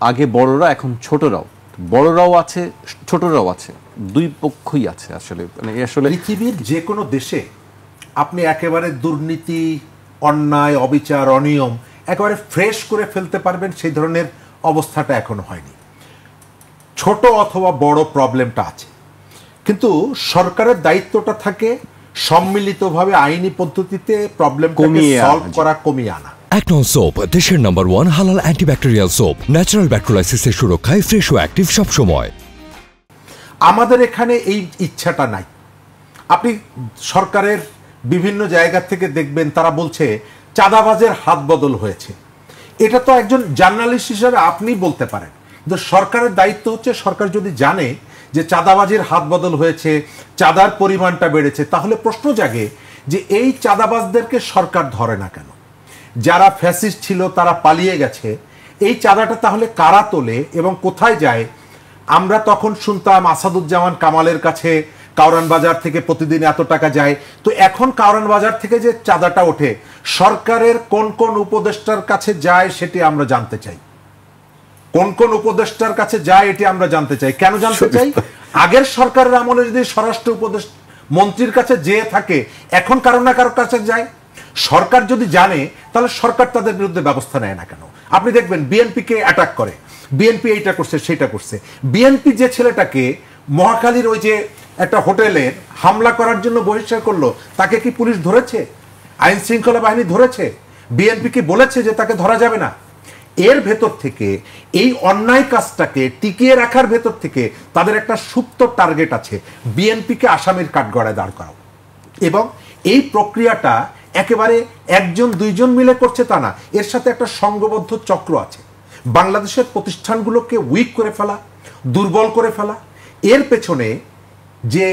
আগে বড়রা এখন ছোটরাও, বড়রাও আছে ছোটরাও আছে, দুই পক্ষই আছে আসলে। মানে আসলে পৃথিবীর যে কোনো দেশে আপনি একেবারে দুর্নীতি, অন্যায়, অবিচার, অনিয়ম একেবারে ফ্রেশ করে ফেলতে পারবেন সেই ধরনের অবস্থাটা এখনো হয়নি। ছোট অথবা বড় প্রবলেমটা আছে, কিন্তু সরকারের দায়িত্বটা থাকে সম্মিলিতভাবে আইনি পদ্ধতিতে প্রবলেমটাকে সলভ করা, কমিয়ে আনা। একনল সোপ, দেশের নাম্বার 1 হালাল অ্যান্টিব্যাকটেরিয়াল সোপ, ন্যাচারাল ব্যাকটেরিয়ালাইসিসের সুরক্ষায় ফ্রেশ ও অ্যাক্টিভ সব সময়। আমাদের এখানে এই ইচ্ছাটা নাই। আপনি সরকারের বিভিন্ন জায়গা থেকে দেখবেন তারা বলছে চাঁদাবাজের হাত বদল হয়েছে। এটা তো একজন জার্নালিস্ট হিসেবে আপনি বলতে পারেন, কিন্তু সরকারের দায়িত্ব হচ্ছে সরকার যদি জানে যে চাঁদাবাজের হাত বদল হয়েছে, চাঁদার পরিমাণটা বেড়েছে, তাহলে প্রশ্ন জাগে যে এই চাঁদাবাজদেরকে সরকার ধরে না কেন? যারা ফ্যাসিস্ট ছিল তারা পালিয়ে গেছে, এই চাঁদাটা তাহলে কারা তোলে এবং কোথায় যায়? আমরা তখন শুনতাম আসাদুজ্জামান কামালের কাছে কাউরান বাজার থেকে প্রতিদিন এত টাকা যায়। তো এখন কাউরান বাজার থেকে যে চাঁদাটা ওঠে সরকারের কোন কোন উপদেষ্টার কাছে যায় সেটি আমরা জানতে চাই। কোন কোন উপদেষ্টার কাছে যায় এটি আমরা জানতে চাই। কেন জানতে চাই? আগের সরকারের আমলে যদি স্বরাষ্ট্র উপদেষ্টা মন্ত্রীর কাছে যেয়ে থাকে, এখন কারো না কারোর কাছে যায়। সরকার যদি জানে তাহলে সরকার তাদের বিরুদ্ধে ব্যবস্থা নেয় না কেন? আপনি দেখবেন বিএনপিকে অ্যাটাক করে, বিএনপি এইটা করছে সেইটা করছে। বিএনপি যে ছেলেটাকে মহাখালীর ওই যে একটা হোটেলে হামলা করার জন্য বহিষ্কার করলো, তাকে কি পুলিশ ধরেছে? আইন শৃঙ্খলা বাহিনী ধরেছে? বিএনপি কি বলেছে যে তাকে ধরা যাবে না? এর ভেতর থেকে এই অন্যায় কাজটাকে টিকিয়ে রাখার ভেতর থেকে তাদের একটা সুপ্ত টার্গেট আছে, বিএনপিকে আসামির কাঠগড়ায় দাঁড় করাও। এবং এই প্রক্রিয়াটা একেবারে একজন দুইজন মিলে করছে তা না, এর সাথে একটা সংঘবদ্ধ চক্র আছে। বাংলাদেশের প্রতিষ্ঠানগুলোকে উইক করে ফেলা, দুর্বল করে ফেলা, এর পেছনে যে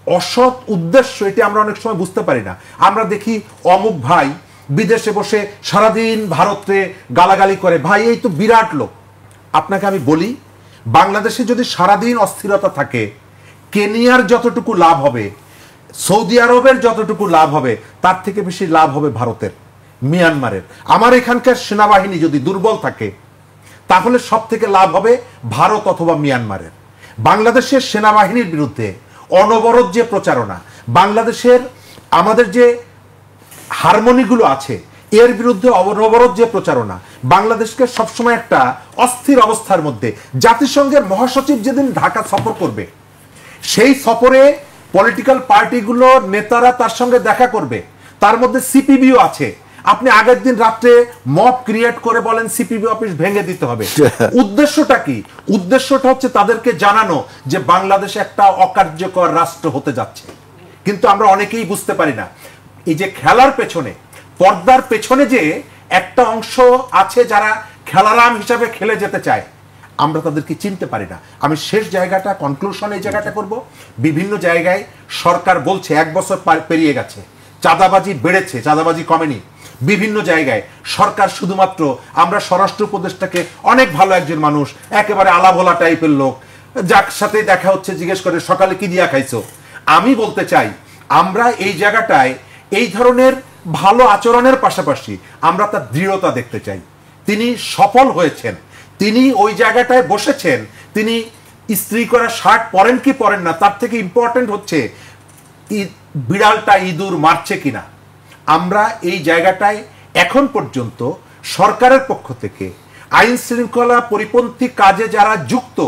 অসৎ উদ্দেশ্য এটি আমরা অনেক সময় বুঝতে পারি না। আমরা দেখি অমুক ভাই বিদেশে বসে সারাদিন ভারতে গালাগালি করে, ভাই এই তো বিরাট লোক। আপনাকে আমি বলি, বাংলাদেশে যদি সারাদিন অস্থিরতা থাকে, কেনিয়ার যতটুকু লাভ হবে, সৌদি আরবের যতটুকু লাভ হবে, তার থেকে বেশি লাভ হবে ভারতের, মিয়ানমারের। আমার এখানকার সেনাবাহিনী যদি দুর্বল থাকে তাহলে সব থেকে লাভ হবে ভারত অথবা মিয়ানমারের। বাংলাদেশের সেনাবাহিনীর বিরুদ্ধে অনবরত যে প্রচারণা, বাংলাদেশের আমাদের যে হারমোনিগুলো আছে এর বিরুদ্ধে অনবরত যে প্রচারণা, বাংলাদেশকে সবসময় একটা অস্থির অবস্থার মধ্যে। জাতিসংঘের মহাসচিব যেদিন ঢাকা সফর করবে, সেই সফরে পলিটিক্যাল পার্টিগুলোর নেতারা তার সঙ্গে দেখা করবে, তার মধ্যে সিপিবিও আছে। আপনি আগের দিন রাত্রে মব ক্রিয়েট করে বলেন সিপিবি অফিস ভেঙে দিতে হবে। উদ্দেশ্যটা কি? উদ্দেশ্যটা হচ্ছে তাদেরকে জানানো যে বাংলাদেশ একটা অকার্যকর রাষ্ট্র হতে যাচ্ছে। কিন্তু আমরা অনেকেই বুঝতে পারি না, এই যে খেলার পেছনে, পর্দার পেছনে যে একটা অংশ আছে যারা খেলারাম হিসাবে খেলে যেতে চায়, আমরা তাদেরকে চিনতে পারি না। আমি শেষ জায়গাটা, কনক্লুশন এই জায়গাটা করব। বিভিন্ন জায়গায় সরকার বলছে 1 বছর পেরিয়ে গেছে, চাঁদাবাজি বেড়েছে, চাঁদাবাজি কমেনি। বিভিন্ন জায়গায় সরকার শুধুমাত্র, আমরা স্বরাষ্ট্র উপদেষ্টাকে অনেক ভালো একজন মানুষ, একেবারে আলাভোলা টাইপের লোক, যার সাথে দেখা হচ্ছে জিজ্ঞেস করে সকালে কি দিয়া খাইছো। আমি বলতে চাই, আমরা এই জায়গাটায় এই ধরনের ভালো আচরণের পাশাপাশি আমরা তার দৃঢ়তা দেখতে চাই। তিনি সফল হয়েছেন, তিনি ওই জায়গাটায় বসেছেন, তিনি ইস্ত্রি করা শার্ট পরেন কি পরেন না, তার থেকে ইম্পর্টেন্ট হচ্ছে বিড়ালটা ইঁদুর মারছে কিনা। আমরা এই জায়গাটায় এখন পর্যন্ত সরকারের পক্ষ থেকে আইন শৃঙ্খলা পরিপন্থী কাজে যারা যুক্ত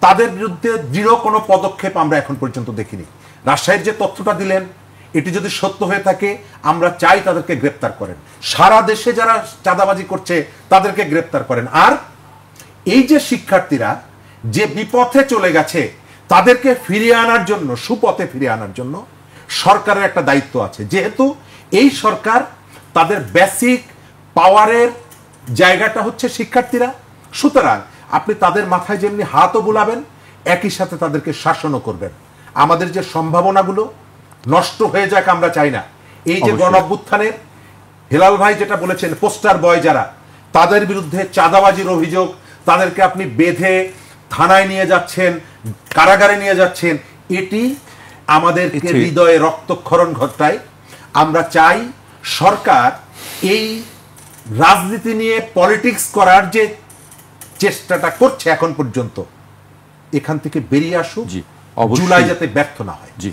তাদের বিরুদ্ধে দৃঢ় কোনো পদক্ষেপ আমরা এখন পর্যন্ত দেখিনি। রাজশাহীর যে তথ্যটা দিলেন, এটি যদি সত্য হয়ে থাকে আমরা চাই তাদেরকে গ্রেপ্তার করেন। সারা দেশে যারা চাঁদাবাজি করছে তাদেরকে গ্রেপ্তার করেন। আর এই যে শিক্ষার্থীরা যে বিপথে চলে গেছে তাদেরকে ফিরিয়ে আনার জন্য, সুপথে ফিরিয়ে আনার জন্য সরকারের একটা দায়িত্ব আছে। যেহেতু এই সরকার, তাদের বেসিক পাওয়ারের জায়গাটা হচ্ছে শিক্ষার্থীরা, সুতরাং আপনি তাদের মাথায় যেমনি হাতও বুলাবেন, একই সাথে তাদেরকে শাসনও করবেন। আমাদের যে সম্ভাবনাগুলো নষ্ট হয়ে যাক আমরা চাই না। এই যে গণঅভ্যুত্থানের হেলাল ভাই যেটা বলেছেন, পোস্টার বয় যারা, তাদের বিরুদ্ধে চাঁদাবাজির অভিযোগ, তাদেরকে আপনি বেঁধে থানায় নিয়ে যাচ্ছেন, কারাগারে নিয়ে যাচ্ছেন, এটি আমাদেরকে হৃদয়ে রক্তক্ষরণ ঘটায়। আমরা চাই সরকার এই রাজনীতি নিয়ে পলিটিক্স করার যে চেষ্টাটা করছে এখন পর্যন্ত, এখান থেকে বেরিয়ে আসুক, জি, অবশ্যই। জুলাই যাতে ব্যর্থ না হয়। জি।